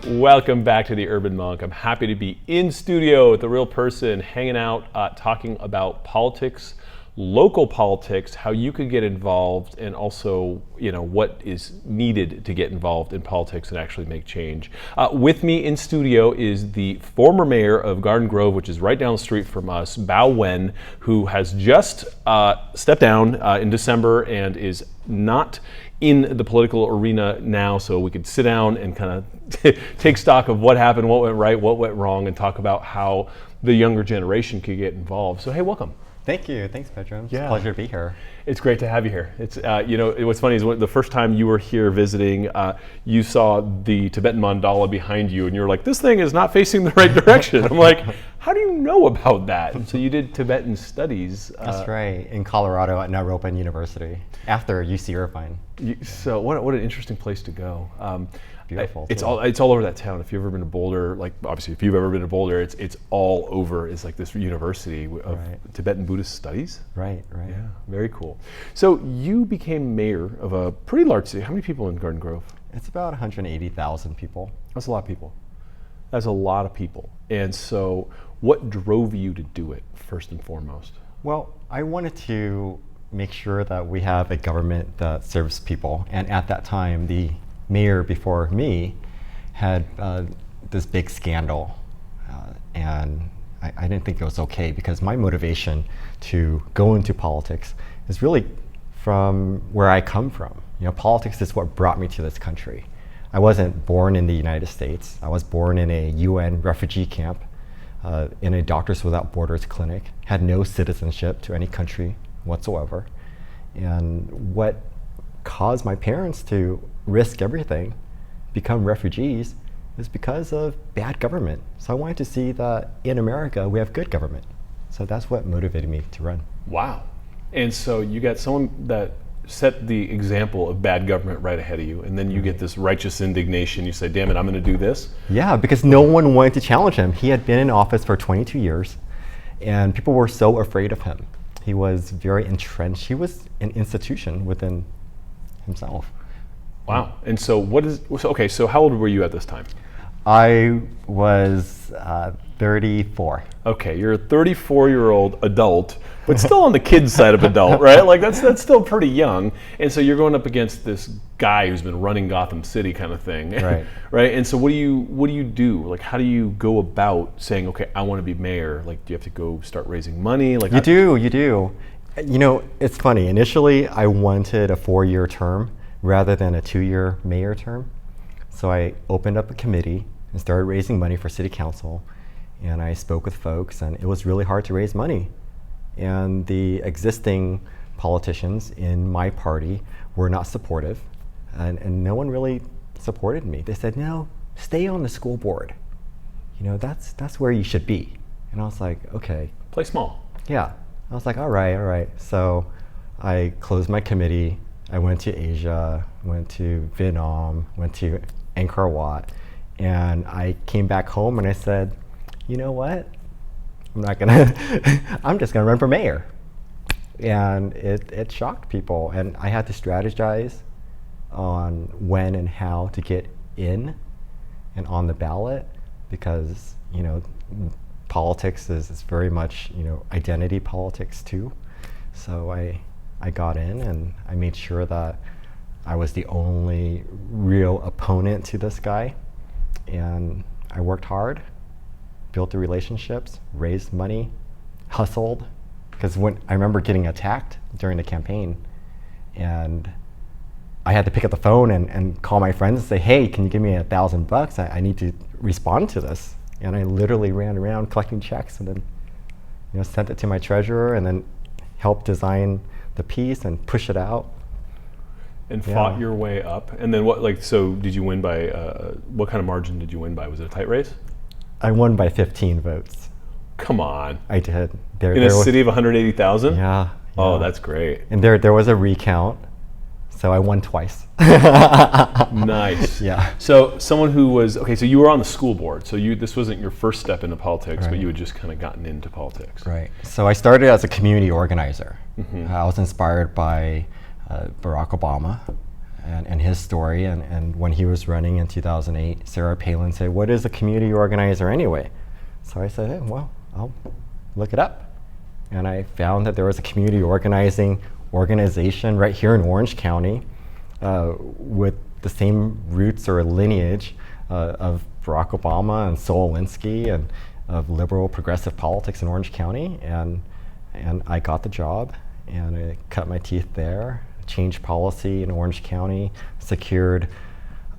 Welcome back to The Urban Monk. I'm happy to be in studio with a real person, hanging out, talking about politics, local politics, how you could get involved, and also, what is needed to get involved in politics and actually make change. With me in studio is the former mayor of Garden Grove, which is right down the street from us, Bao Wen, who has just stepped down in December and is not in the political arena now, so we could sit down and kind of take stock of what happened, what went right, what went wrong, and talk about how the younger generation could get involved. So hey, welcome. Thank you. Thanks, Pedro. It's a pleasure to be here. It's great to have you here. It's what's funny is the first time you were here visiting, you saw the Tibetan mandala behind you, and you're like, "This thing is not facing the right direction." I'm like, "How do you know about that?" So you did Tibetan studies. That's right, in Colorado at Naropa University after UC Irvine. So what an interesting place to go. Beautiful. It's all over that town. If you've ever been to Boulder, like obviously if you've ever been to Boulder, it's all over. It's like this university of Tibetan Buddhist studies. Right. Yeah, very cool. So you became mayor of a pretty large city. How many people in Garden Grove? It's about 180,000 people. That's a lot of people. That's a lot of people. And so what drove you to do it first and foremost? Well, I wanted to make sure that we have a government that serves people. And at that time, the mayor before me had this big scandal, and I didn't think it was okay, because my motivation to go into politics is really from where I come from. Politics is what brought me to this country. I wasn't born in the United States. I was born in a UN refugee camp, in a Doctors Without Borders clinic, had no citizenship to any country whatsoever. And what caused my parents to risk everything, become refugees, is because of bad government. So I wanted to see that in America we have good government. So that's what motivated me to run. Wow. And so you got someone that set the example of bad government right ahead of you, and then you get this righteous indignation. You say, damn it, I'm going to do this? Yeah, because no one wanted to challenge him. He had been in office for 22 years, and people were so afraid of him. He was very entrenched. He was an institution within himself. Wow. And so so how old were you at this time? I was 34. Okay, you're a 34-year-old adult, but still on the kid side of adult, right? Like that's still pretty young. And so you're going up against this guy who's been running Gotham City kind of thing. Right. Right? And so what do you do? Like, how do you go about saying, okay, I want to be mayor? Like, do you have to go start raising money? Like, You do. It's funny. Initially, I wanted a 4-year term rather than a 2-year mayor term. So I opened up a committee and started raising money for city council. And I spoke with folks, and it was really hard to raise money. And the existing politicians in my party were not supportive, and no one really supported me. They said, no, stay on the school board. That's where you should be. And I was like, okay. Play small. Yeah. I was like, all right. So I closed my committee. I went to Asia, went to Vietnam, went to Angkor Wat, and I came back home and I said, you know what? I'm just gonna run for mayor. And it shocked people, and I had to strategize on when and how to get in and on the ballot, because politics is very much identity politics too. So I got in, and I made sure that I was the only real opponent to this guy, and I worked hard, built the relationships, raised money, hustled, because when I remember getting attacked during the campaign, and I had to pick up the phone and call my friends and say, hey, can you give me $1,000? I need to respond to this. And I literally ran around collecting checks, and then sent it to my treasurer, and then helped design the piece and push it out. And fought your way up. And then so did you win by, what kind of margin did you win by? Was it a tight race? I won by 15 votes. Come on. I did. In a city of 180,000? Yeah. Oh, that's great. And there was a recount, so I won twice. Nice. Yeah. So someone who was, so you were on the school board, so this wasn't your first step into politics, but you had just kind of gotten into politics. Right. So I started as a community organizer. I was inspired by Barack Obama, and his story. And when he was running in 2008, Sarah Palin said, "What is a community organizer anyway?" So I said, hey, well, I'll look it up. And I found that there was a community organizing organization right here in Orange County with the same roots or lineage of Barack Obama and Saul Alinsky and of liberal progressive politics in Orange County. And I got the job and I cut my teeth there, changed policy in Orange County, secured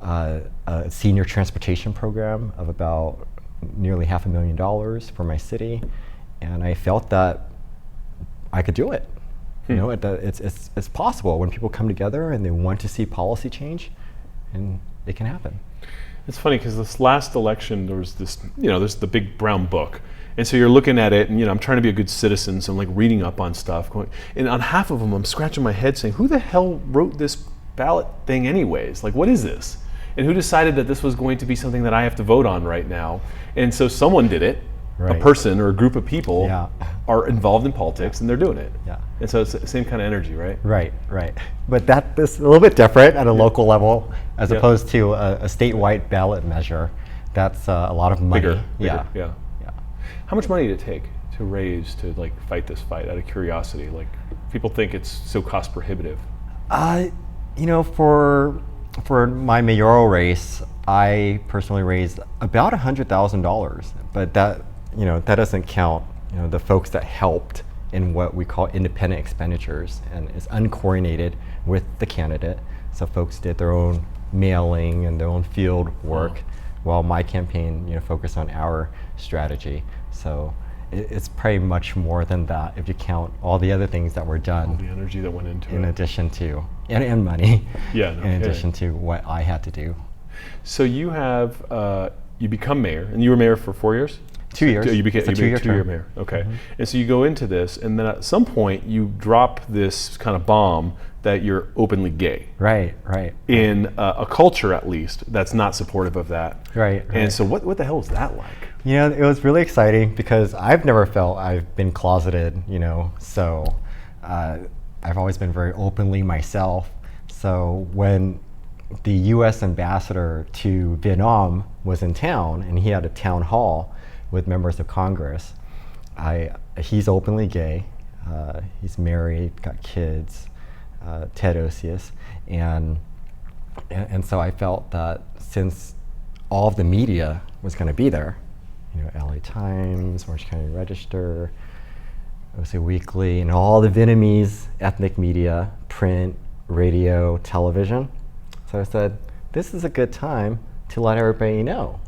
a senior transportation program of about nearly $500,000 for my city. And I felt that I could do it. You know, it's possible when people come together and they want to see policy change, and it can happen. It's funny because this last election, there was this, there's the big brown book. And so you're looking at it and, I'm trying to be a good citizen. So I'm like reading up on stuff and on half of them, I'm scratching my head saying, who the hell wrote this ballot thing anyways? Like, what is this? And who decided that this was going to be something that I have to vote on right now? And so someone did it. Right. A person or a group of people are involved in politics and they're doing it. Yeah. And so it's the same kind of energy, right? Right. But that is a little bit different at a local level as opposed to a statewide ballot measure. That's a lot of money. Bigger. Yeah. How much money did it take to raise to like fight this fight out of curiosity? Like people think it's so cost prohibitive. For my mayoral race, I personally raised about $100,000, but that doesn't count, the folks that helped in what we call independent expenditures, and it's uncoordinated with the candidate. So folks did their own mailing and their own field work, while my campaign, focused on our strategy. So it's probably much more than that if you count all the other things that were done. All the energy that went into it. In addition to, and money. Yeah. In addition to what I had to do. So you have, you become mayor, and you were mayor for 4 years? 2 years. You became a 2-year mayor. Okay. And so you go into this, and then at some point you drop this kind of bomb that you're openly gay. Right. In a culture, at least, that's not supportive of that. Right. And so what the hell was that like? It was really exciting because I've never felt I've been closeted, so I've always been very openly myself. So when the U.S. ambassador to Vietnam was in town and he had a town hall with members of Congress, he's openly gay, he's married, got kids, Ted Osius, and so I felt that since all of the media was going to be there, LA Times, Orange County Register, OC Weekly, and all the Vietnamese ethnic media, print, radio, television. So I said, this is a good time to let everybody know.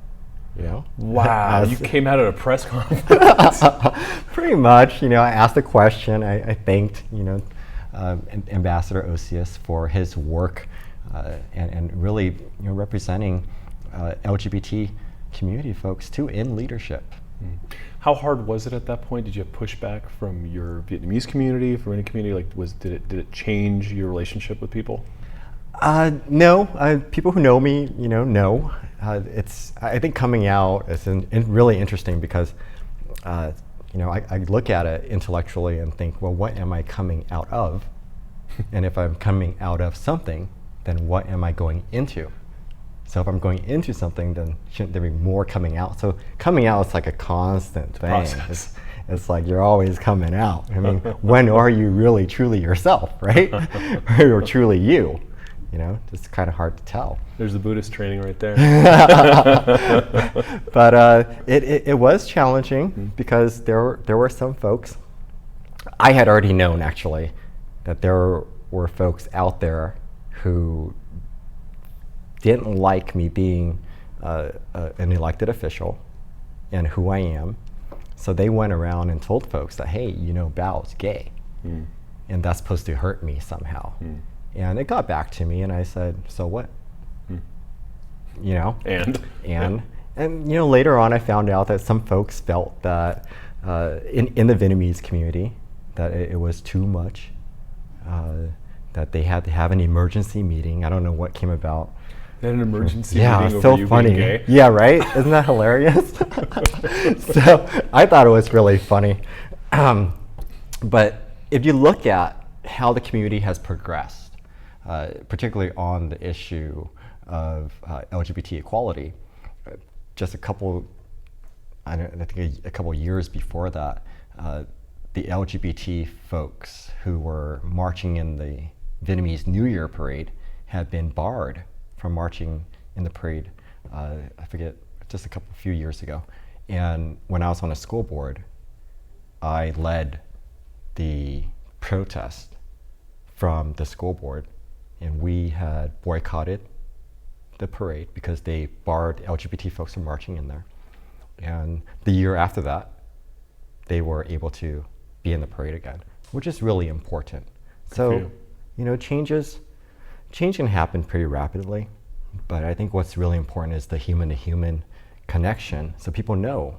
Wow, you came out at a press conference. Pretty much, I asked a question. I thanked, Ambassador Osius for his work and really, representing LGBT community folks too in leadership. How hard was it at that point? Did you have pushback from your Vietnamese community, from any community? Like, did it change your relationship with people? No. People who know me, know. I think coming out is really interesting because, I look at it intellectually and think, well, what am I coming out of? And if I'm coming out of something, then what am I going into? So if I'm going into something, then shouldn't there be more coming out? So coming out is like a constant thing. It's like you're always coming out. I mean, when are you really truly yourself, right? Or truly you? It's kind of hard to tell. There's the Buddhist training right there. But it was challenging because there were some folks, I had already known actually, that there were folks out there who didn't like me being an elected official and who I am. So they went around and told folks that, hey, Bao's gay. And that's supposed to hurt me somehow. And it got back to me and I said, so what? And later on I found out that some folks felt that in the Vietnamese community that it was too much, that they had to have an emergency meeting. I don't know what came about. They had an emergency meeting over so you funny. being gay? Yeah, right? Isn't that hilarious? So I thought it was really funny. But if you look at how the community has progressed, particularly on the issue of LGBT equality. Just I think a couple years before that, the LGBT folks who were marching in the Vietnamese New Year parade had been barred from marching in the parade, I forget, just a few years ago. And when I was on a school board, I led the protest from the school board, and we had boycotted the parade because they barred LGBT folks from marching in there. And the year after that, they were able to be in the parade again, which is really important. So, change can happen pretty rapidly, but I think what's really important is the human-to-human connection, so people know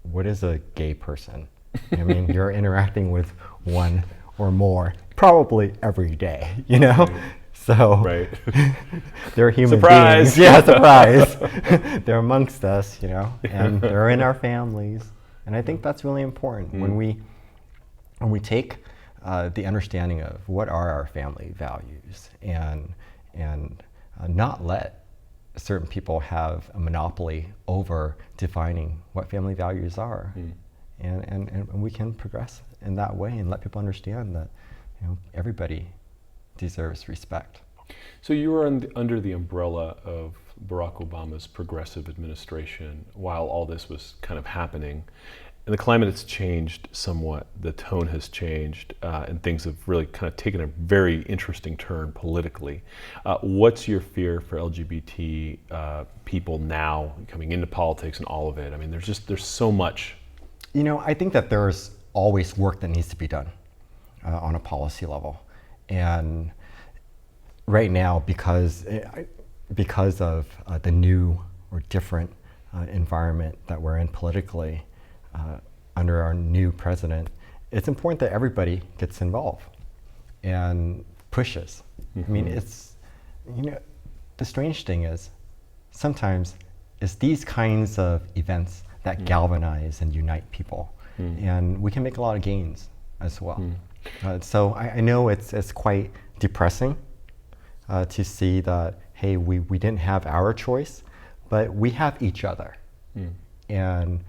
what is a gay person. I mean, you're interacting with one or more probably every day, Right. So Right. they're human Surprise! beings. Yeah, surprise. They're amongst us, and they're in our families. And I think that's really important when we take the understanding of what are our family values and not let certain people have a monopoly over defining what family values are. And we can progress in that way and let people understand that everybody deserves respect. So you were under the umbrella of Barack Obama's progressive administration while all this was kind of happening. And the climate has changed somewhat, the tone has changed, and things have really kind of taken a very interesting turn politically. What's your fear for LGBT people now coming into politics and all of it? I mean, there's so much. I think that there's always work that needs to be done on a policy level. And right now, because of the new or different environment that we're in politically, under our new president, it's important that everybody gets involved and pushes. I mean, it's, the strange thing is sometimes it's these kinds of events that galvanize and unite people. And we can make a lot of gains as well. So I know it's quite depressing to see that, hey, we didn't have our choice, but we have each other. And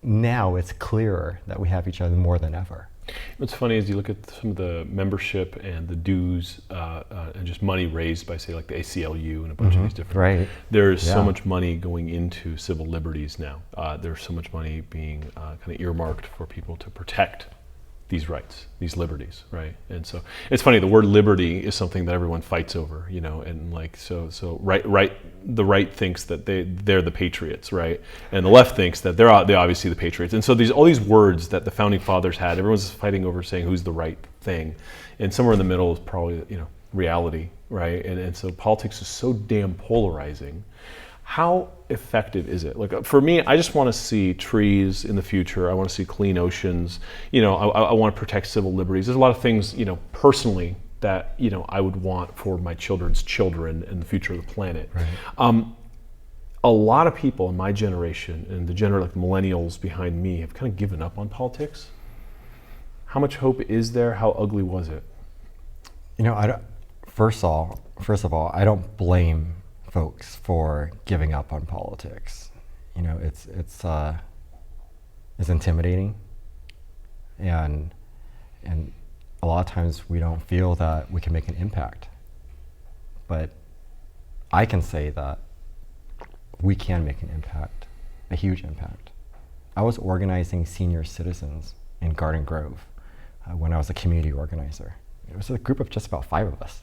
now it's clearer that we have each other more than ever. What's funny is you look at some of the membership and the dues and just money raised by, say, like the ACLU and a bunch of these different. Right. There's so much money going into civil liberties now. There's so much money being kind of earmarked for people to protect these rights, these liberties, right? And so it's funny, the word liberty is something that everyone fights over, and like so the right thinks that they're the patriots, right? And the left thinks that they're obviously the patriots. And so all these words that the founding fathers had, everyone's fighting over saying who's the right thing. And somewhere in the middle is probably, reality, right? And so politics is so damn polarizing. How effective is it? Like for me, I just want to see trees in the future. I want to see clean oceans. I want to protect civil liberties. There's a lot of things, personally that, I would want for my children's children and the future of the planet. Right. A lot of people in my generation and the millennials behind me have kind of given up on politics. How much hope is there? How ugly was it? First of all, I don't blame folks for giving up on politics. It's intimidating, and a lot of times we don't feel that we can make an impact. But I can say that we can make an impact, a huge impact. I was organizing senior citizens in Garden Grove when I was a community organizer. It was a group of just about 5 of us.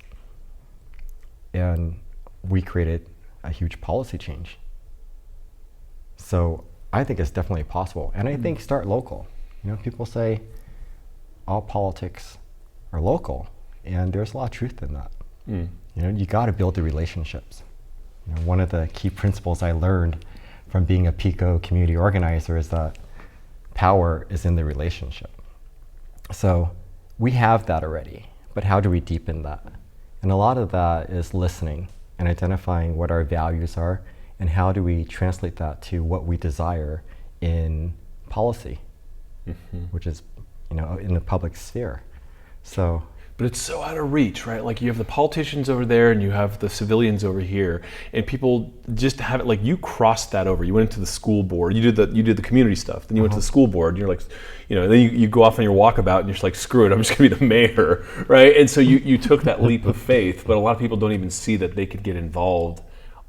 And we created a huge policy change. So I think it's definitely possible. And I think start local. People say all politics are local, and there's a lot of truth in that. You got to build the relationships. One of the key principles I learned from being a PICO community organizer is that power is in the relationship. So we have that already, but how do we deepen that? And a lot of that is listening and identifying what our values are, and how do we translate that to what we desire in policy, which is, in the public sphere. So, but it's so out of reach, right? Like you have the politicians over there and you have the civilians over here, and people just have it like you crossed that over. You went into the school board, you did the community stuff, then you went to the school board, and you're like, then you go off on your walkabout and you're just like, screw it, I'm just gonna be the mayor, right? And so you took that leap of faith, but a lot of people don't even see that they could get involved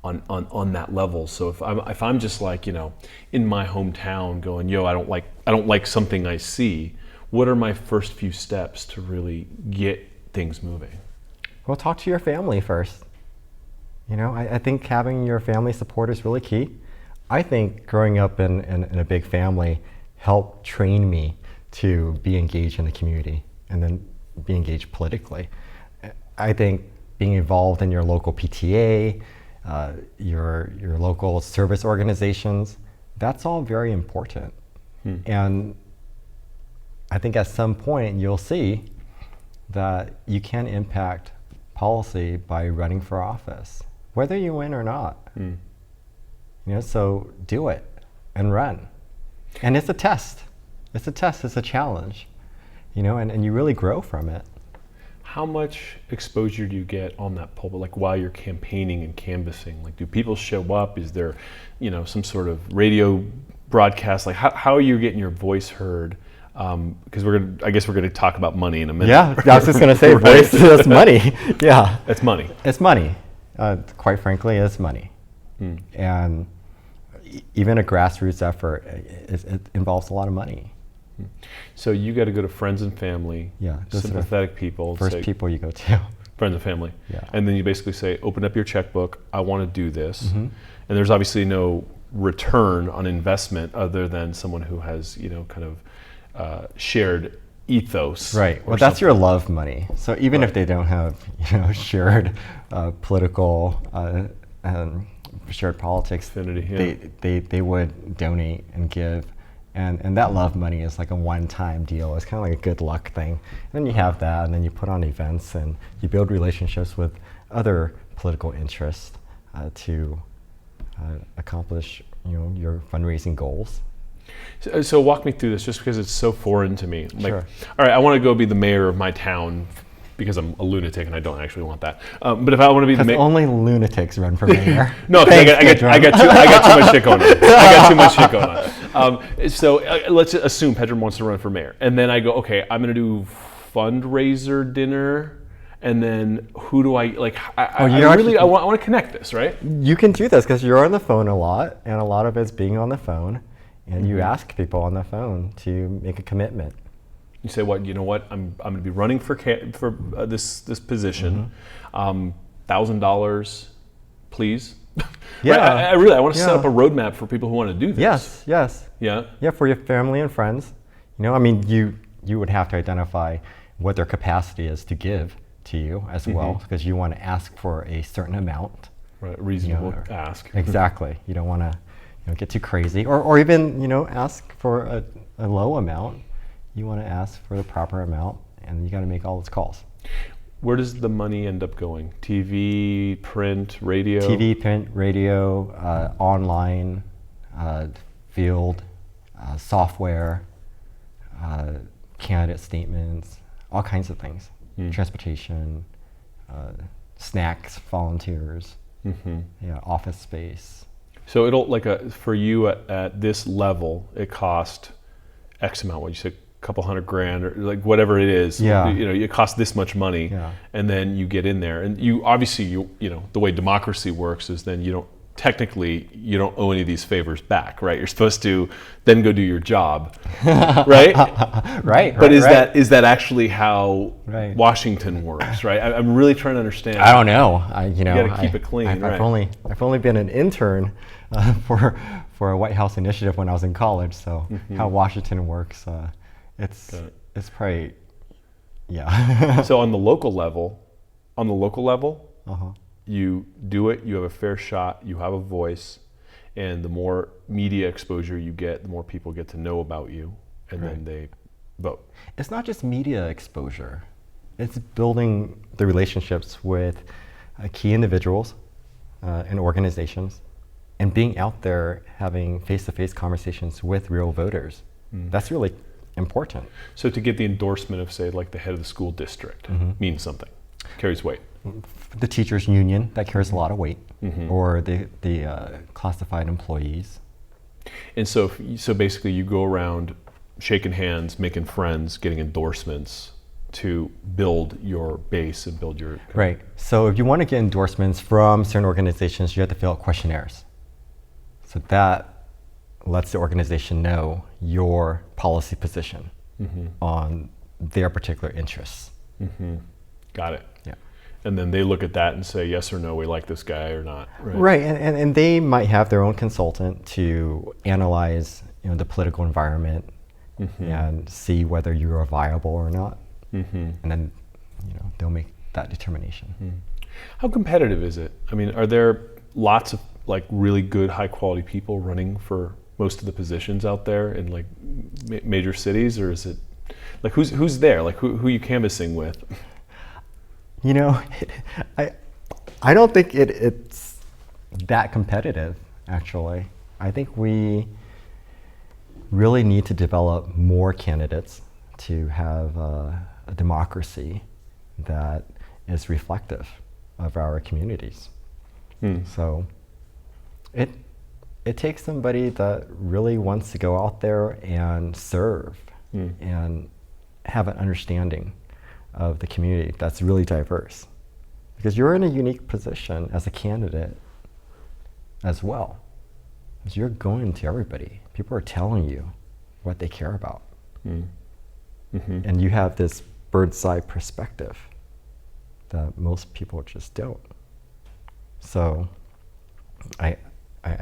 on that level. So if I'm just like, in my hometown going, I don't like something I see, what are my first few steps to really get things moving? Well, talk to your family first. I think having your family support is really key. I think growing up in a big family helped train me to be engaged in the community and then be engaged politically. I think being involved in your local PTA, your local service organizations, that's all very important. And I think at some point you'll see that you can impact policy by running for office, whether you win or not. So do it and run. And it's a test. It's a challenge, and you really grow from it. How much exposure do you get on that pulpit, like while you're campaigning and canvassing? Like, do people show up? Is there, some sort of radio broadcast? Like, how are you getting your voice heard? Because I guess we're gonna talk about money in a minute. Yeah, I was just gonna say, voice, that's money. Yeah, it's money. It's money. Quite frankly, it's money. And even a grassroots effort, it involves a lot of money. So you got to go to friends and family, sympathetic people. First people you go to. Friends and family. Yeah. And then you basically say, open up your checkbook, I want to do this. And there's obviously no return on investment other than someone who has, kind of shared ethos. Right. Well, that's your love money. So even if they don't have, shared political and shared politics, affinity, they would donate and give. And that love money is like a one-time deal. It's kind of like a good luck thing. And then you have that, and then you put on events, and you build relationships with other political interests to accomplish, your fundraising goals. So walk me through this, just because it's so foreign to me. Like, Sure. All right, I want to go be the mayor of my town because I'm a lunatic and I don't actually want that. But if I want to be the mayor, only lunatics run for mayor. no, I got too much shit going on. I got too much shit going on. So let's assume Pedram wants to run for mayor, and then I go, okay, I'm going to do fundraiser dinner. And then who do I like? I want to connect this, right? You can do this because you're on the phone a lot, and a lot of it's being on the phone, and you ask people on the phone to make a commitment. You say, what? You know what? I'm going to be running for this position. $1,000, please. Yeah, right? I want to set up a roadmap for people who want to do this. Yes. Yeah, for your family and friends. You would have to identify what their capacity is to give to you as well, because you want to ask for a certain amount. Right, reasonable ask. Exactly. You don't want to get too crazy, or even ask for a low amount. You want to ask for the proper amount, and you got to make all those calls. Where does the money end up going? TV, print, radio? TV, print, radio, online, field, software, candidate statements, all kinds of things. Transportation, snacks, volunteers, office space. So it'll for you at this level, it cost X amount. What you said, a couple $100,000 or like whatever it is. Yeah. It costs this much money, and then you get in there, and you obviously the way democracy works is then you don't owe any of these favors back, right? You're supposed to then go do your job, right? Right. But is that actually how Washington works, right? I'm really trying to understand. I don't know. You got to keep it clean, right? I've only been an intern for a White House initiative when I was in college. So how Washington works, it's probably So on the local level, you do it, you have a fair shot, you have a voice, and the more media exposure you get, the more people get to know about you, and then they vote. It's not just media exposure. It's building the relationships with key individuals and organizations, and being out there having face-to-face conversations with real voters. That's really important. So to get the endorsement of, say, like the head of the school district means something, carries weight. The teachers union, that carries a lot of weight, or the classified employees. And so basically you go around shaking hands, making friends, getting endorsements to build your base and build your... Right. So if you want to get endorsements from certain organizations, you have to fill out questionnaires. So that lets the organization know your policy position on their particular interests. Got it. Yeah. And then they look at that and say, yes or no, we like this guy or not. Right. And they might have their own consultant to analyze, the political environment and see whether you are viable or not. And then, they'll make that determination. How competitive is it? I mean, are there lots of like really good, high quality people running for most of the positions out there in like major cities, or is it like who's there? Like who are you canvassing with? I don't think it's that competitive, actually. I think we really need to develop more candidates to have a democracy that is reflective of our communities. So it takes somebody that really wants to go out there and serve and have an understanding of the community that's really diverse. Because you're in a unique position as a candidate as well. Because you're going to everybody. People are telling you what they care about. And you have this bird's eye perspective that most people just don't. So I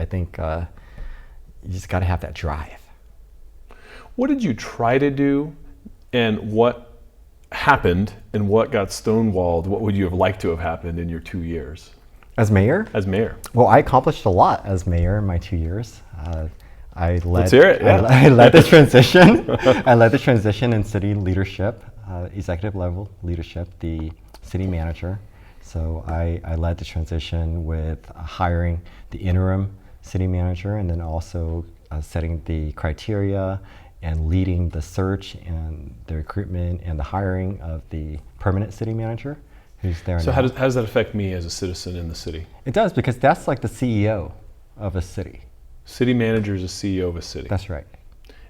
think you just got to have that drive. What did you try to do, and what happened, and what got stonewalled? What would you have liked to have happened in your 2 years? As mayor? As mayor. Well, I accomplished a lot as mayor in my 2 years. Let's hear it. Yeah. I led the transition. I led the transition in city leadership, executive level leadership, the city manager. So I led the transition with hiring the interim city manager, and then also setting the criteria and leading the search and the recruitment and the hiring of the permanent city manager who's there now. So how does that affect me as a citizen in the city? It does, because that's like the CEO of a city. City manager is a CEO of a city. That's right.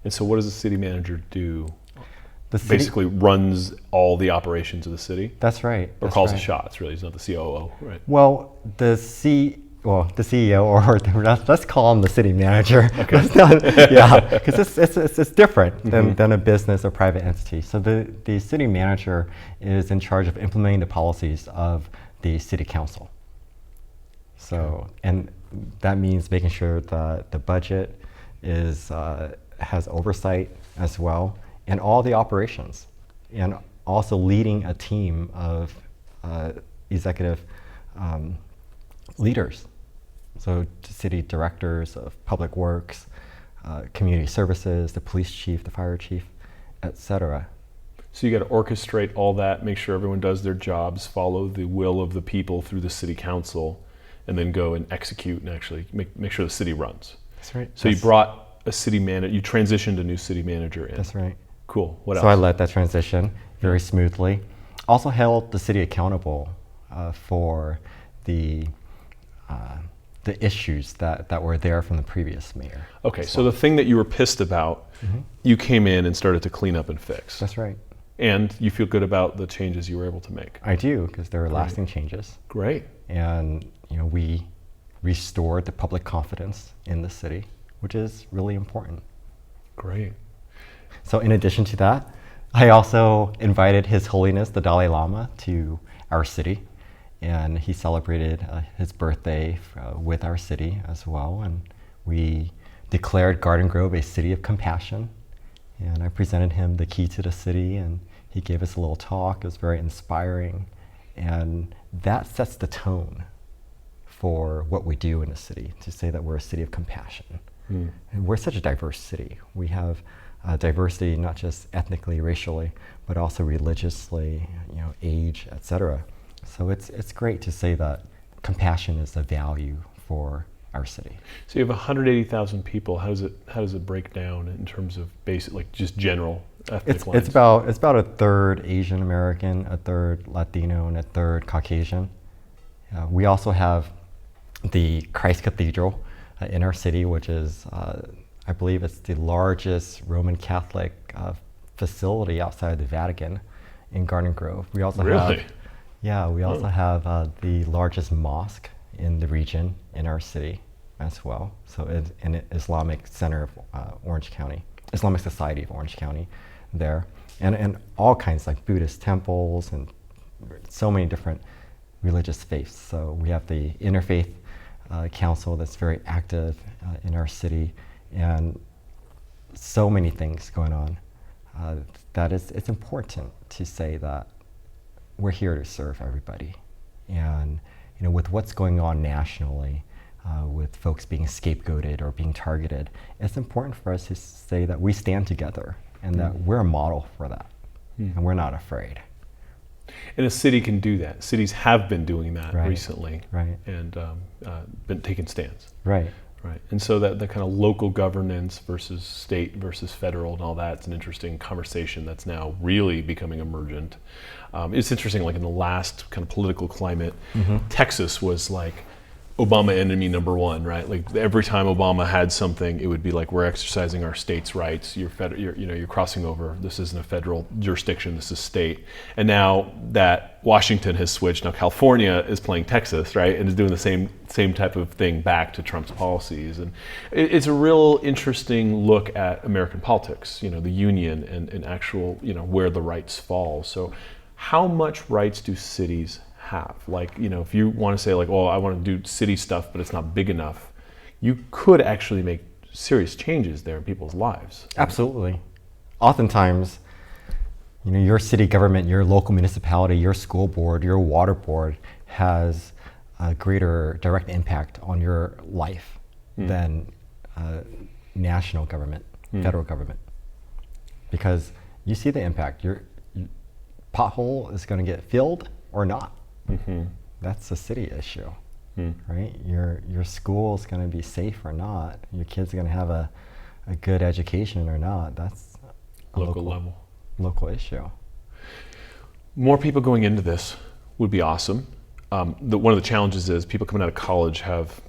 And so what does the city manager do? The city Basically runs all the operations of the city? That's right. Or That's calls right. the shots, really. He's not the COO, right? Well, the CEO, or let's call him the city manager. Okay. Because it's different than a business or private entity. So the city manager is in charge of implementing the policies of the city council. So, and that means making sure that the budget has oversight as well, and all the operations, and also leading a team of executive leaders. So city directors of public works, community services, the police chief, the fire chief, etc. So you got to orchestrate all that, make sure everyone does their jobs, follow the will of the people through the city council, and then go and execute and actually make sure the city runs. That's right. So you brought a city manager, you transitioned a new city manager in. That's right. Cool. What else? So I led that transition very smoothly. Also held the city accountable for the issues that were there from the previous mayor. Okay, so the thing that you were pissed about, you came in and started to clean up and fix. That's right. And you feel good about the changes you were able to make. I do, because there are lasting changes. Great. And we restored the public confidence in the city, which is really important. Great. So in addition to that, I also invited His Holiness the Dalai Lama to our city, and he celebrated his birthday with our city as well. And we declared Garden Grove a city of compassion. And I presented him the key to the city, and he gave us a little talk. It was very inspiring. And that sets the tone for what we do in the city, to say that we're a city of compassion. And we're such a diverse city. We have diversity, not just ethnically, racially, but also religiously, age, etc. So it's great to say that compassion is a value for our city. So you have 180,000 people. How does it break down in terms of basic, like just general ethnic lines? It's about a third Asian American, a third Latino, and a third Caucasian. We also have the Christ Cathedral in our city, which is, I believe it's the largest Roman Catholic facility outside the Vatican in Garden Grove. We also Really? we also have the largest mosque in the region in our city as well. So it's an Islamic Center of Orange County, Islamic Society of Orange County there. And all kinds like Buddhist temples and so many different religious faiths. So we have the Interfaith Council that's very active in our city, and so many things going on. That it's important to say that we're here to serve everybody. And with what's going on nationally, with folks being scapegoated or being targeted, it's important for us to say that we stand together and that we're a model for that, and we're not afraid. And a city can do that. Cities have been doing that recently, right. and been taking stands. Right. Right, and so that the kind of local governance versus state versus federal and all that's an interesting conversation that's now really becoming emergent. It's interesting, like in the last kind of political climate, Texas was like Obama enemy number one, right? Like every time Obama had something, it would be like, we're exercising our states' rights. You're crossing over. This isn't a federal jurisdiction. This is state. And now that Washington has switched, now California is playing Texas, right, and is doing the same type of thing back to Trump's policies. And it's a real interesting look at American politics. The union and actual, where the rights fall. So, how much rights do cities have? Like, if you want to say like, oh, I want to do city stuff, but it's not big enough, you could actually make serious changes there in people's lives. Absolutely. Oftentimes, your city government, your local municipality, your school board, your water board has a greater direct impact on your life than national government, federal government. Because you see the impact. Your pothole is going to get filled or not. That's a city issue, right? Your school is going to be safe or not. Your kids are going to have a good education or not. That's a local issue. More people going into this would be awesome. One of the challenges is people coming out of college have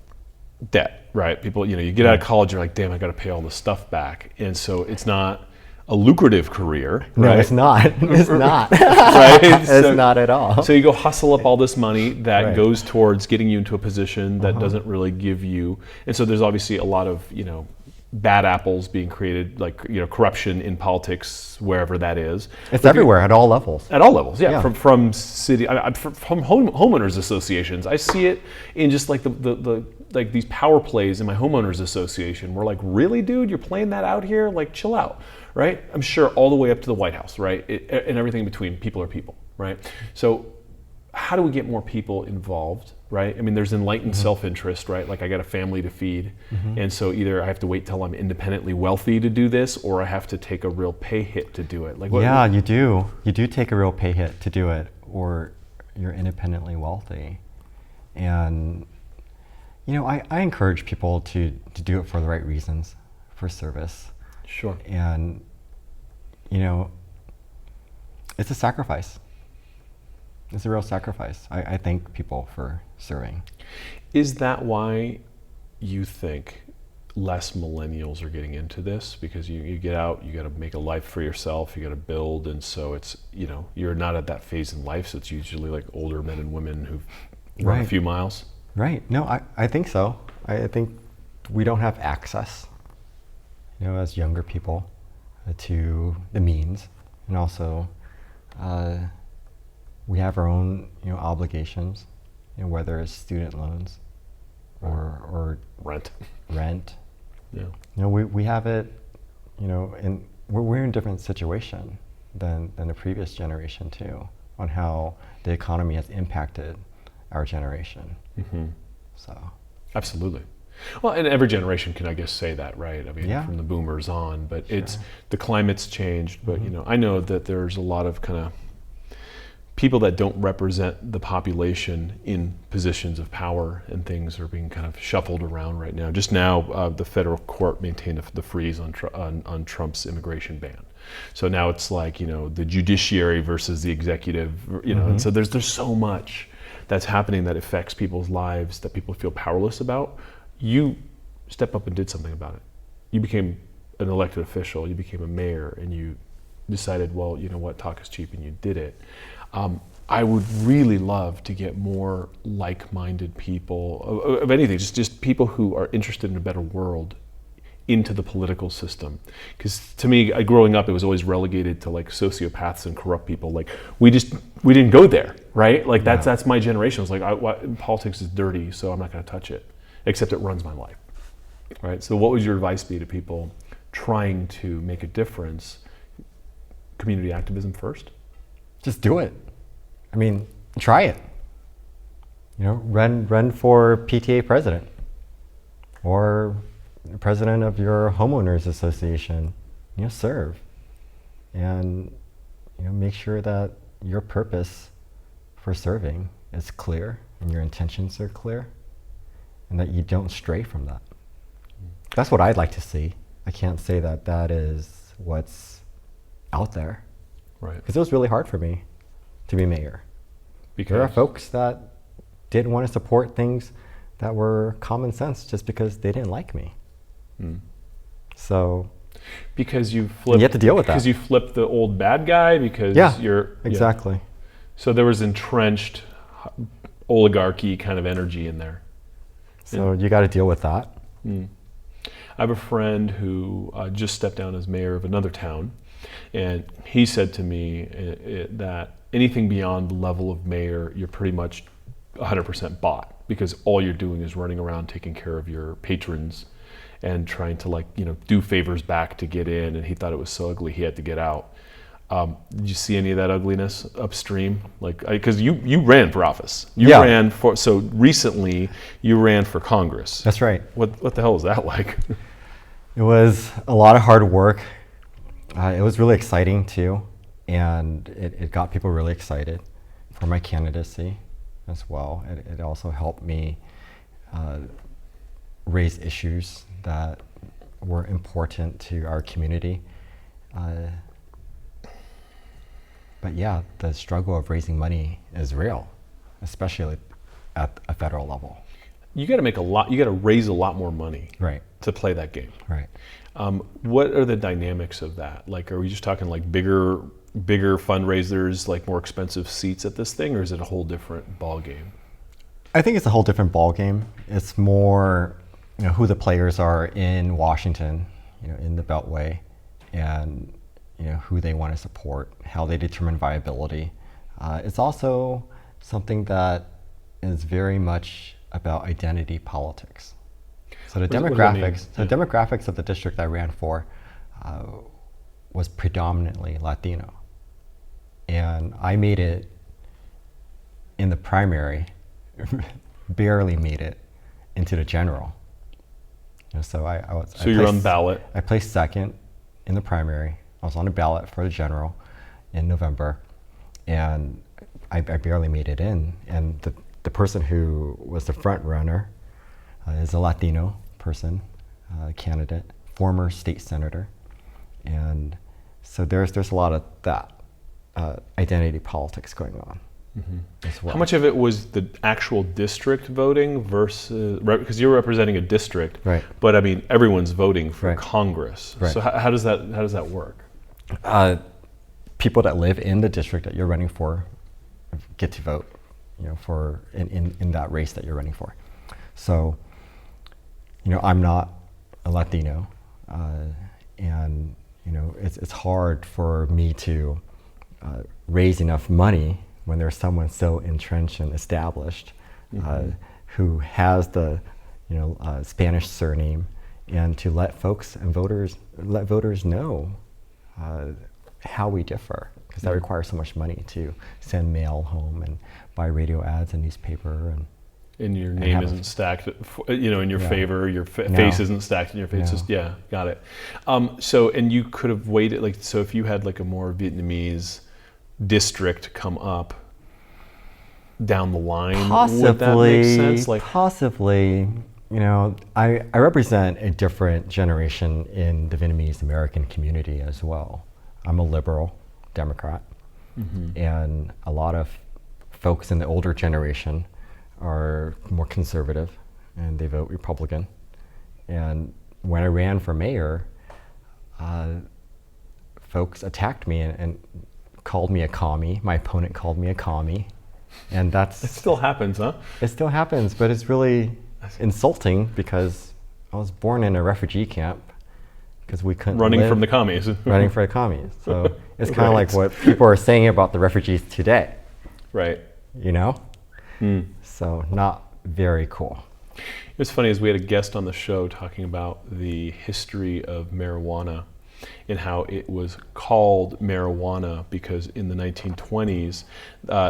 debt, right? People, you get out of college, you're like, damn, I got to pay all this stuff back, and so it's not a lucrative career, right? No, it's not. It's not. Right? It's not at all. So you go hustle up all this money that goes towards getting you into a position that doesn't really give you, and so there's obviously a lot of, bad apples being created, like, corruption in politics, wherever that is. It's everywhere at all levels. At all levels, yeah. From city, from homeowners associations. I see it in just like the like these power plays in my homeowners association. We're like, really, dude, you're playing that out here? Like, chill out, right? I'm sure all the way up to the White House, right? And everything in between. People are people, right? So how do we get more people involved, right? I mean, there's enlightened self-interest, right? Like, I got a family to feed, and so either I have to wait till I'm independently wealthy to do this, or I have to take a real pay hit to do it. Like, you do. You do take a real pay hit to do it, or you're independently wealthy. And I encourage people to do it for the right reasons, for service. Sure. And it's a sacrifice. It's a real sacrifice. I thank people for serving. Is that why you think less millennials are getting into this? Because you get out, you got to make a life for yourself, you got to build, and so it's, you're not at that phase in life, so it's usually like older men and women who've run a few miles. Right. No, I think so. I think we don't have access, as younger people, to the means, and also we have our own, obligations, whether it's student loans or rent. Yeah. We have it, and we're in a different situation than the previous generation too, on how the economy has impacted our generation. So. Absolutely. Well, and every generation can, I guess, say that, right? I mean, from the boomers on, but it's the climate's changed. But I know that there's a lot of kind of people that don't represent the population in positions of power and things are being kind of shuffled around right now. Just now, the federal court maintained the freeze on Trump's immigration ban. So now it's like, the judiciary versus the executive, and so there's so much that's happening that affects people's lives that people feel powerless about. You step up and did something about it. You became an elected official, you became a mayor, and you decided, well, you know what, talk is cheap, and you did it. I would really love to get more like-minded people of anything, just people who are interested in a better world into the political system. Because to me, growing up, it was always relegated to like sociopaths and corrupt people. Like we didn't go there, right? Like that's my generation. It was like, politics is dirty, so I'm not going to touch it, except it runs my life, right? So what would your advice be to people trying to make a difference? Community activism first? Just do it. I mean, try it. Run for PTA president or president of your homeowners association. Serve, and make sure that your purpose for serving is clear and your intentions are clear, and that you don't stray from that. That's what I'd like to see. I can't say that that is what's out there, right? Because it was really hard for me to be mayor. Because there are folks that didn't want to support things that were common sense just because they didn't like me. So because you flipped, you have to deal with that. Because you flipped the old bad guy. Because exactly. So there was entrenched oligarchy kind of energy in there. So you got to deal with that. I have a friend who just stepped down as mayor of another town, and he said to me that anything beyond the level of mayor, you're pretty much 100% bought, because all you're doing is running around taking care of your patrons and trying to do favors back to get in. And he thought it was so ugly he had to get out. Did you see any of that ugliness upstream? Because you ran for office. So recently you ran for Congress. That's right. What the hell was that like? It was a lot of hard work. It was really exciting too. And it got people really excited for my candidacy as well. It also helped me raise issues that were important to our community. But yeah, the struggle of raising money is real, especially at a federal level. You got to raise a lot more money, right, to play that game. Right. What are the dynamics of that? Are we just talking bigger fundraisers, more expensive seats at this thing, or is it a whole different ball game? I think it's a whole different ball game. It's more, who the players are in Washington, in the Beltway, and who they want to support, how they determine viability. It's also something that is very much about identity politics. So the demographics of the district I ran for was predominantly Latino. And I made it in the primary, barely made it into the general. So you're on ballot. I placed second in the primary. I was on the ballot for the general in November, and I barely made it in. And the person who was the front runner is a Latino person, candidate, former state senator. And so there's a lot of that identity politics going on as well. How much of it was the actual district voting versus, because you're representing a district, right? But I mean, everyone's voting for right. Congress. Right. So how does that work? People that live in the district that you're running for get to vote, for in that race that you're running for. So, I'm not a Latino, and it's hard for me to raise enough money when there's someone so entrenched and established who has the Spanish surname, and to let voters know how we differ, because that requires so much money to send mail home and buy radio ads and newspaper, and your name isn't stacked, in your favor. Your face isn't stacked in your face. No. Just got it. So, and you could have waited. So, if you had a more Vietnamese district come up, down the line? Would that make sense? Like, Possibly. You know, I represent a different generation in the Vietnamese American community as well. I'm a liberal Democrat, and a lot of folks in the older generation are more conservative, and they vote Republican. And when I ran for mayor, folks attacked me and called me a commie. My opponent called me a commie, and it still happens, huh? it still happens, but it's really insulting because I was born in a refugee camp because we couldn't Running live from the commies. running for the commies. So it's kind of Right. like what people are saying about the refugees today, Right. you know? So not very cool. It was funny, as we had a guest on the show talking about the history of marijuana and how it was called marijuana because in the 1920s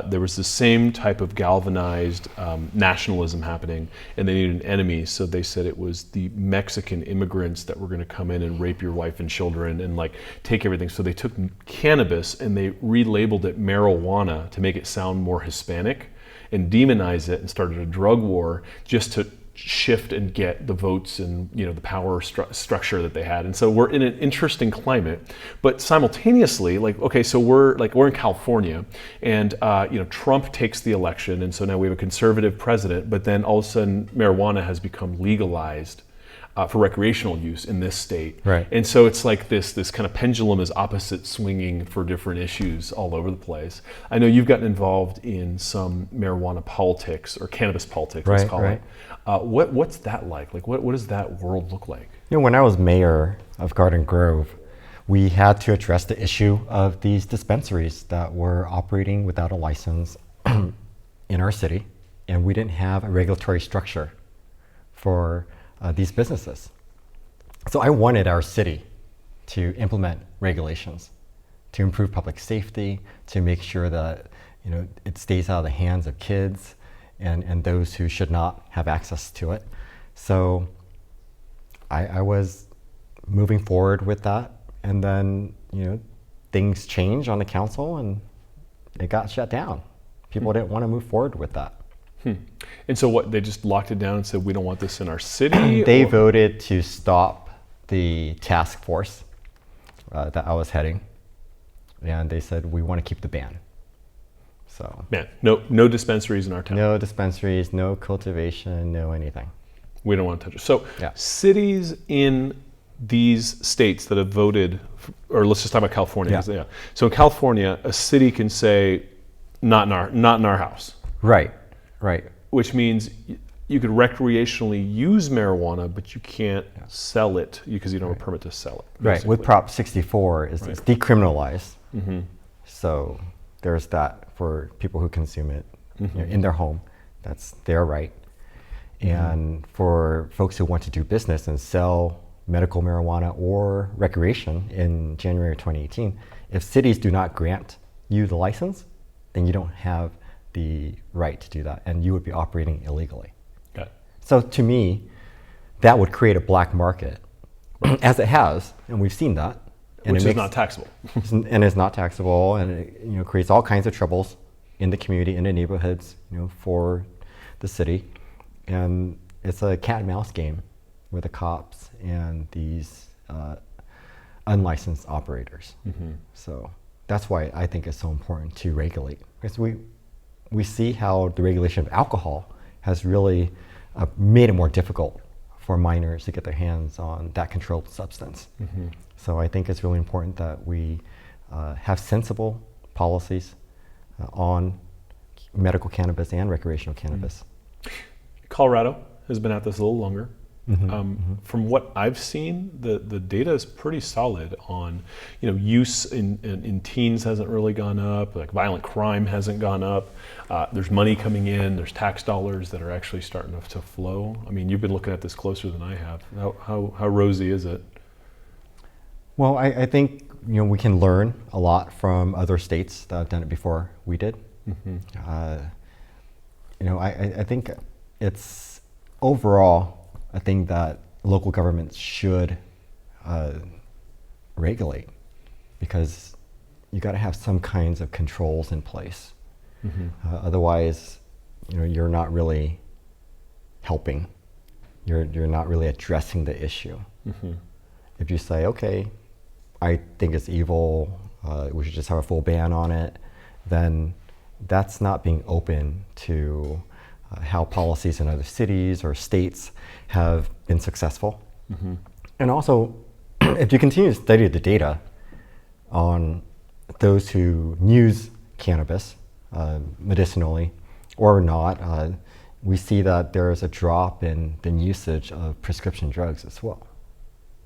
there was the same type of galvanized nationalism happening, and they needed an enemy, so they said it was the Mexican immigrants that were going to come in and rape your wife and children and like take everything. So they took cannabis and they relabeled it marijuana to make it sound more Hispanic and demonize it, and started a drug war just to shift and get the votes and, you know, the power structure that they had. And so we're in an interesting climate, but simultaneously, like, okay, so we're in California, and you know, Trump takes the election, and so now we have a conservative president, but then all of a sudden marijuana has become legalized for recreational use in this state. Right. And so it's like this kind of pendulum is opposite swinging for different issues all over the place. I know you've gotten involved in some marijuana politics, or cannabis politics, let's Right, call right. it. What's that like? Like, what does that world look like? You know, when I was mayor of Garden Grove, we had to address the issue of these dispensaries that were operating without a license in our city, and we didn't have a regulatory structure for these businesses. So I wanted our city to implement regulations to improve public safety, to make sure that, you know, it stays out of the hands of kids and those who should not have access to it. So I was moving forward with that, and then, you know, things changed on the council and it got shut down. People didn't want to move forward with that. And so what, they just locked it down and said, we don't want this in our city? They or- voted to stop the task force that I was heading, and they said, we want to keep the ban. So Man, no dispensaries in our town. no dispensaries, no cultivation, no anything. We don't want to touch it. So Yeah. cities in these states that have voted, or let's just talk about California. Yeah. 'Cause, yeah. So in California, a city can say, not in our house, Right, right. which means you could recreationally use marijuana, but you can't sell it because you don't have a permit to sell it. Right, with basically. Prop 64, it's decriminalized. Mm-hmm. So there's that for people who consume it, you know, in their home. That's their right. And for folks who want to do business and sell medical marijuana or recreation in January 2018, if cities do not grant you the license, then you don't have the right to do that, and you would be operating illegally. Got it. So to me, that would create a black market, as it has, and we've seen that. And Which it is not taxable. and it's not taxable, and it, you know, creates all kinds of troubles in the community, in the neighborhoods, you know, for the city. And it's a cat and mouse game with the cops and these unlicensed operators. So that's why I think it's so important to regulate, because we see how the regulation of alcohol has really made it more difficult for minors to get their hands on that controlled substance. So I think it's really important that we have sensible policies on medical cannabis and recreational cannabis. Colorado has been at this a little longer. From what I've seen, the data is pretty solid on, you know, use in teens hasn't really gone up, like violent crime hasn't gone up. There's money coming in, there's tax dollars that are actually starting to flow. I mean, you've been looking at this closer than I have. How rosy is it? Well, I think, you know, we can learn a lot from other states that have done it before we did. You know, I think it's overall a thing that local governments should regulate, because you got to have some kinds of controls in place. Otherwise, you're not really helping. You're not really addressing the issue. Mm-hmm. If you say, okay, I think it's evil, we should just have a full ban on it, then that's not being open to how policies in other cities or states have been successful. Mm-hmm. And also, if you continue to study the data on those who use cannabis medicinally or not, we see that there is a drop in the usage of prescription drugs as well,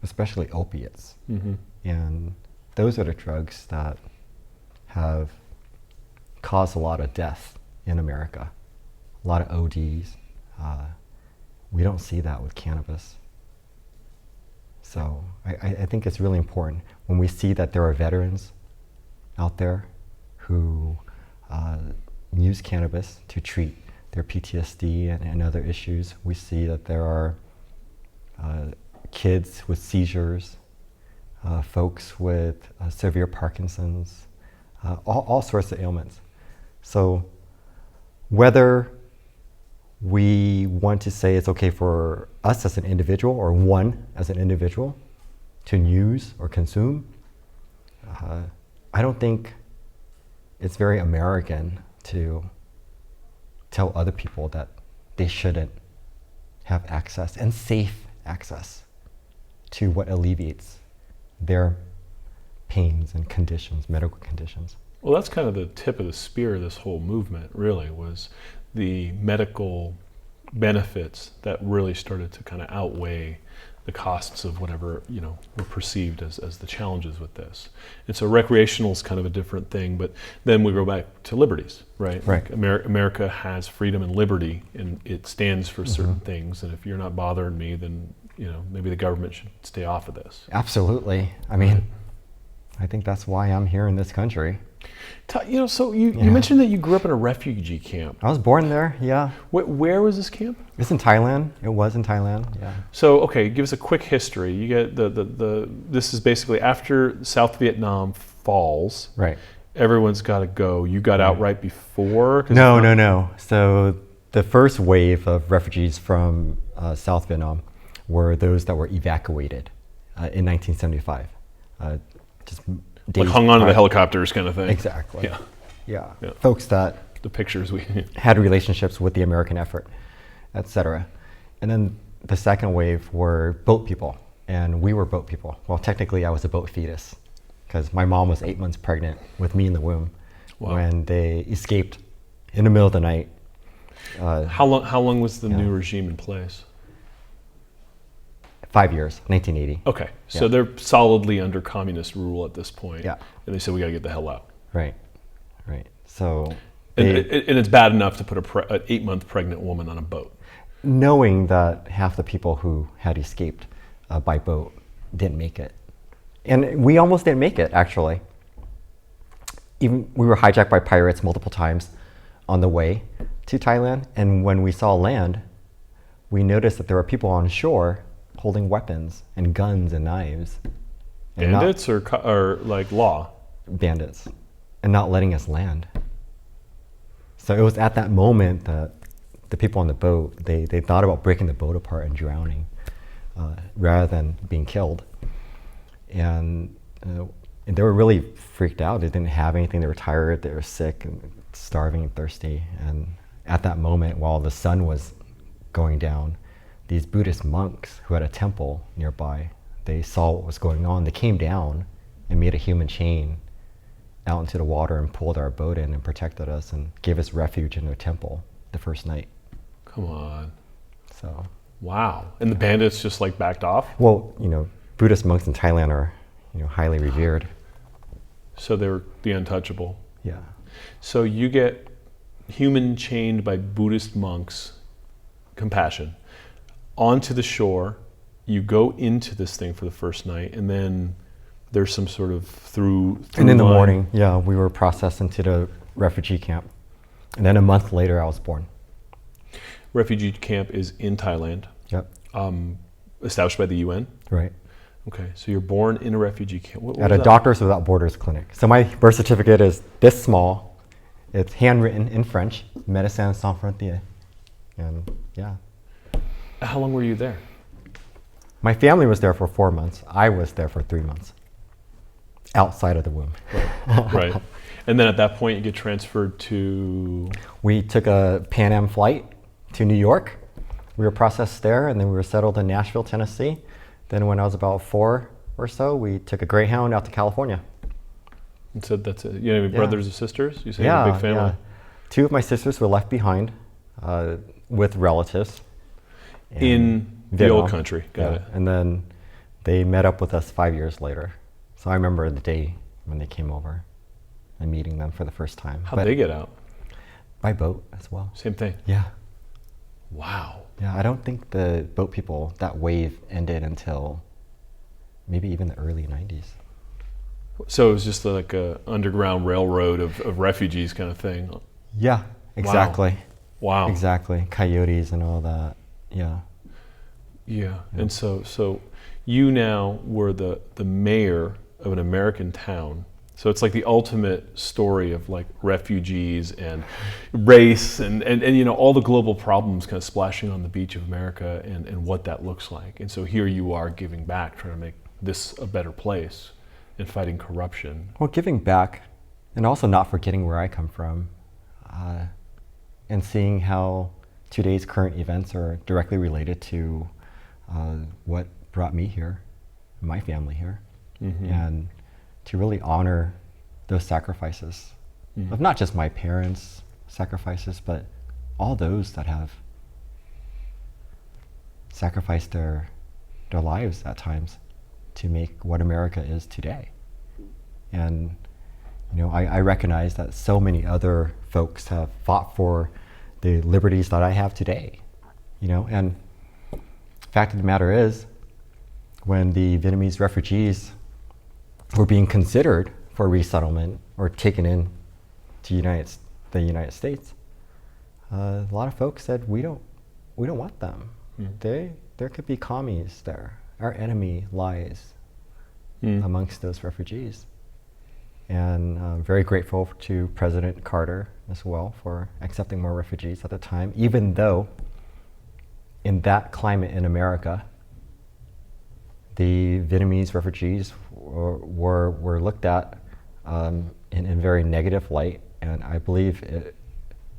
especially opiates. Mm-hmm. And those are the drugs that have caused a lot of death in America, a lot of ODs. We don't see that with cannabis. So I think it's really important when we see that there are veterans out there who use cannabis to treat their PTSD and other issues. We see that there are kids with seizures, folks with severe Parkinson's, all sorts of ailments. So whether we want to say it's okay for us as an individual or one as an individual to use or consume, I don't think it's very American to tell other people that they shouldn't have access and safe access to what alleviates their pains and conditions, medical conditions. Well, that's kind of the tip of the spear of this whole movement, really, was the medical benefits that really started to kind of outweigh the costs of whatever, were perceived as the challenges with this. And so recreational is kind of a different thing, but then we go back to liberties, right? Right. Like America has freedom and liberty, and it stands for certain things. And if you're not bothering me, then, maybe the government should stay off of this. Absolutely. I mean, I think that's why I'm here in this country. So you mentioned that you grew up in a refugee camp. I was born there, yeah. Where was this camp? It's in Thailand. It was in Thailand, yeah. So, okay, give us a quick history. You get this is basically after South Vietnam falls. Right. Everyone's got to go. You got out right before? No. So the first wave of refugees from South Vietnam were those that were evacuated in 1975. Just like hung onto the helicopters kind of thing. Exactly. Yeah. Folks that the pictures we had relationships with the American effort, etc. And then the second wave were boat people, and we were boat people. Well, technically I was a boat fetus because my mom was 8 months pregnant with me in the womb when they escaped in the middle of the night. How long was the new regime in place? 5 years, 1980. Okay, so they're solidly under communist rule at this point. Yeah. And they said, we got to get the hell out. Right. So... And it's bad enough to put an 8-month pregnant woman on a boat. Knowing that half the people who had escaped by boat didn't make it. And we almost didn't make it, actually. Even we were hijacked by pirates multiple times on the way to Thailand. And when we saw land, we noticed that there were people on shore holding weapons and guns and knives. Bandits or like law? Bandits. And not letting us land. So it was at that moment that the people on the boat, they thought about breaking the boat apart and drowning rather than being killed. And they were really freaked out. They didn't have anything. They were tired. They were sick and starving and thirsty. And at that moment, while the sun was going down, these Buddhist monks who had a temple nearby, they saw what was going on. They came down and made a human chain out into the water and pulled our boat in and protected us and gave us refuge in their temple the first night. Come on. So. Wow. And the bandits just like backed off? Well, Buddhist monks in Thailand are, highly revered. So they're the untouchable. Yeah. So you get human chained by Buddhist monks, compassion, onto the shore. You go into this thing for the first night, and then there's some sort of through And in the line. morning, we were processed into the refugee camp. And then a month later, I was born. Refugee camp is in Thailand. Yep. Established by the UN? Right. Okay, so you're born in a refugee camp. What At was a that? Doctors Without Borders clinic. So my birth certificate is this small. It's handwritten in French, Médecins Sans Frontières. And yeah. How long were you there? My family was there for 4 months. I was there for 3 months, outside of the womb. Right. And then at that point, you get transferred to? We took a Pan Am flight to New York. We were processed there, and then we were settled in Nashville, Tennessee. Then when I was about 4 or so, we took a Greyhound out to California. And so that's it. You have any brothers or sisters? You say you Yeah, have a big family? yeah. 2 of my sisters were left behind with relatives. In the old country. Got it. And then they met up with us 5 years later. So I remember the day when they came over and meeting them for the first time. How'd they get out? By boat as well. Same thing? Yeah. Wow. Yeah, I don't think the boat people, that wave ended until maybe even the early 90s. So it was just like a underground railroad of refugees kind of thing? Yeah, exactly. Wow. Exactly. Coyotes and all that. Yeah. Yeah. And so you now were the mayor of an American town. So it's like the ultimate story of like refugees and race and you know, all the global problems kind of splashing on the beach of America and what that looks like. And so here you are giving back, trying to make this a better place and fighting corruption. Well, giving back and also not forgetting where I come from and seeing how today's current events are directly related to what brought me here, my family here, and to really honor those sacrifices of not just my parents' sacrifices, but all those that have sacrificed their lives at times to make what America is today. And you know, I recognize that so many other folks have fought for the liberties that I have today. You know, and fact of the matter is, when the Vietnamese refugees were being considered for resettlement or taken in to the United States, a lot of folks said, we don't want them. There could be commies there. Our enemy lies amongst those refugees. And I'm very grateful to President Carter as well for accepting more refugees at the time, even though in that climate in America, the Vietnamese refugees were looked at in very negative light, and I believe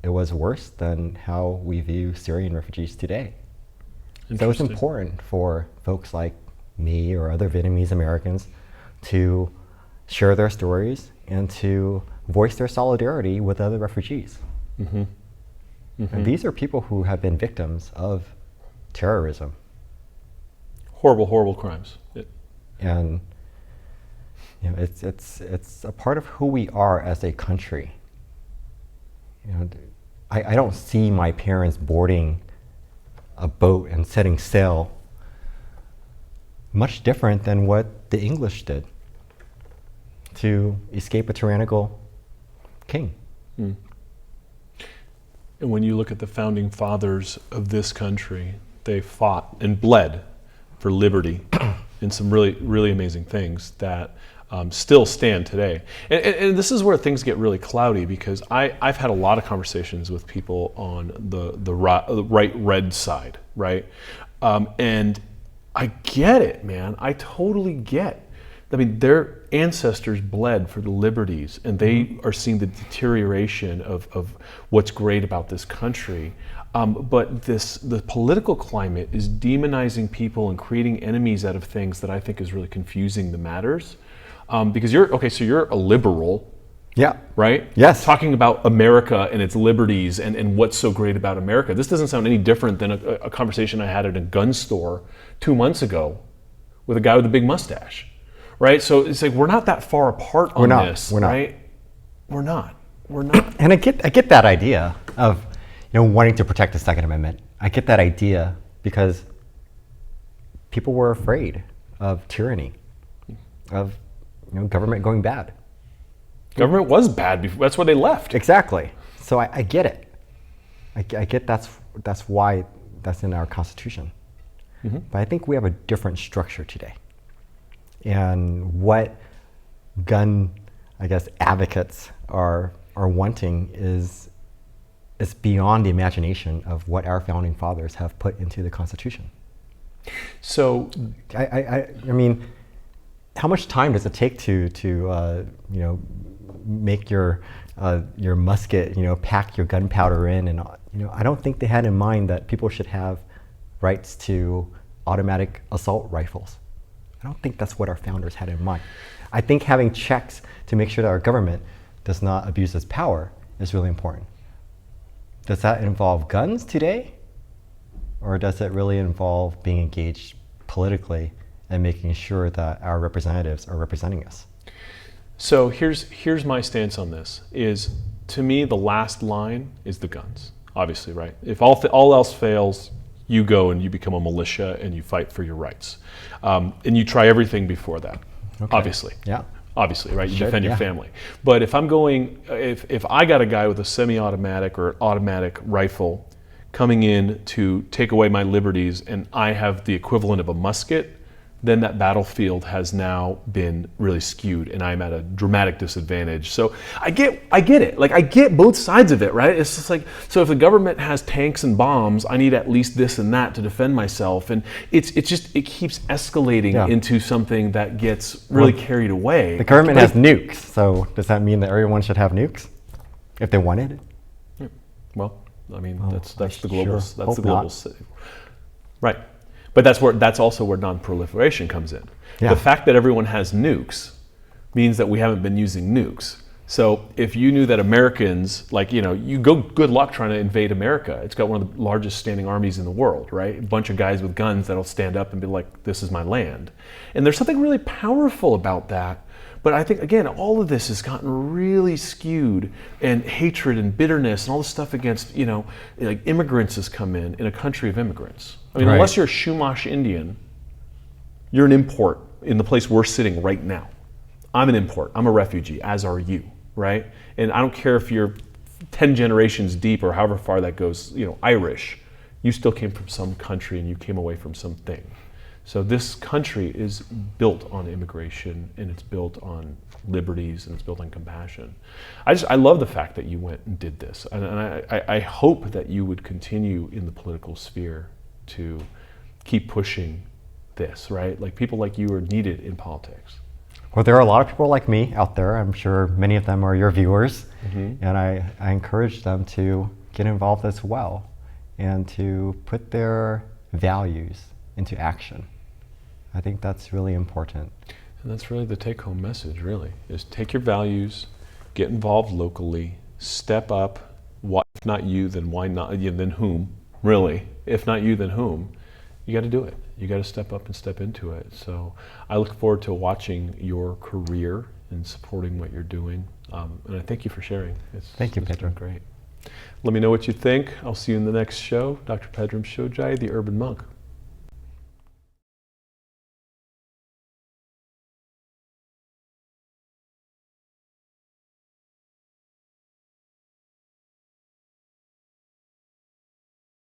it was worse than how we view Syrian refugees today. So it's important for folks like me or other Vietnamese Americans to share their stories and to voice their solidarity with other refugees. And these are people who have been victims of terrorism. Horrible, horrible crimes. And you know, it's a part of who we are as a country. You know, I don't see my parents boarding a boat and setting sail much different than what the English did to escape a tyrannical king. And when you look at the founding fathers of this country, they fought and bled for liberty and some really, really amazing things that still stand today. And this is where things get really cloudy, because I've had a lot of conversations with people on the right red side, right? And I get it, man. I totally get. I mean, their ancestors bled for the liberties, and they are seeing the deterioration of what's great about this country. But the political climate is demonizing people and creating enemies out of things that I think is really confusing the matters. Because you're a liberal, yeah, right? Yes. Talking about America and its liberties and what's so great about America. This doesn't sound any different than a conversation I had at a gun store 2 months ago with a guy with a big mustache, right? So it's like we're not that far apart on this, right? We're not. And I get that idea of, you know, wanting to protect the Second Amendment. I get that idea because people were afraid of tyranny, of government going bad. Government was bad before. That's why they left. Exactly. So I get it. I get that's why that's in our Constitution. But I think we have a different structure today. And what gun, I guess, advocates are are wanting is beyond the imagination of what our founding fathers have put into the Constitution. So, I mean, how much time does it take to make your musket, pack your gunpowder in, and I don't think they had in mind that people should have rights to automatic assault rifles. I don't think that's what our founders had in mind. I think having checks to make sure that our government does not abuse its power is really important. Does that involve guns today? Or does it really involve being engaged politically and making sure that our representatives are representing us? So here's my stance on this, is to me the last line is the guns, obviously, right? If all else fails, you go and you become a militia and you fight for your rights. And you try everything before that, obviously. Yeah. Obviously, right? You defend your family. But if I'm going, if I got a guy with a semi-automatic or automatic rifle coming in to take away my liberties and I have the equivalent of a musket, then that battlefield has now been really skewed and I'm at a dramatic disadvantage. So I get it. Like I get both sides of it, right? It's just like, so if the government has tanks and bombs, I need at least this and that to defend myself. And it keeps escalating into something that gets really carried away. The government has nukes, so does that mean that everyone should have nukes if they wanted it? Yeah. Well, I mean, that's the global, right. But that's also where non-proliferation comes in. Yeah. The fact that everyone has nukes means that we haven't been using nukes. So if you knew that Americans, good luck trying to invade America. It's got one of the largest standing armies in the world, right? A bunch of guys with guns that'll stand up and be like, this is my land. And there's something really powerful about that. But I think, again, all of this has gotten really skewed, and hatred and bitterness and all this stuff against, like immigrants has come in a country of immigrants. I mean, unless you're a Chumash Indian, you're an import in the place we're sitting right now. I'm an import. I'm a refugee, as are you, right? And I don't care if you're 10 generations deep or however far that goes, Irish. You still came from some country and you came away from something. So this country is built on immigration, and it's built on liberties, and it's built on compassion. I love the fact that you went and did this, and I hope that you would continue in the political sphere to keep pushing this, right? Like people like you are needed in politics. Well, there are a lot of people like me out there. I'm sure many of them are your viewers, and I encourage them to get involved as well and to put their values into action. I think that's really important. And that's really the take-home message, really, is take your values, get involved locally, step up. If not you, then why not? Then whom? Really, if not you, then whom? You got to do it. You got to step up and step into it. So I look forward to watching your career and supporting what you're doing. And I thank you for sharing. Thank you, Pedram. Great. Let me know what you think. I'll see you in the next show. Dr. Pedram Shojai, the Urban Monk.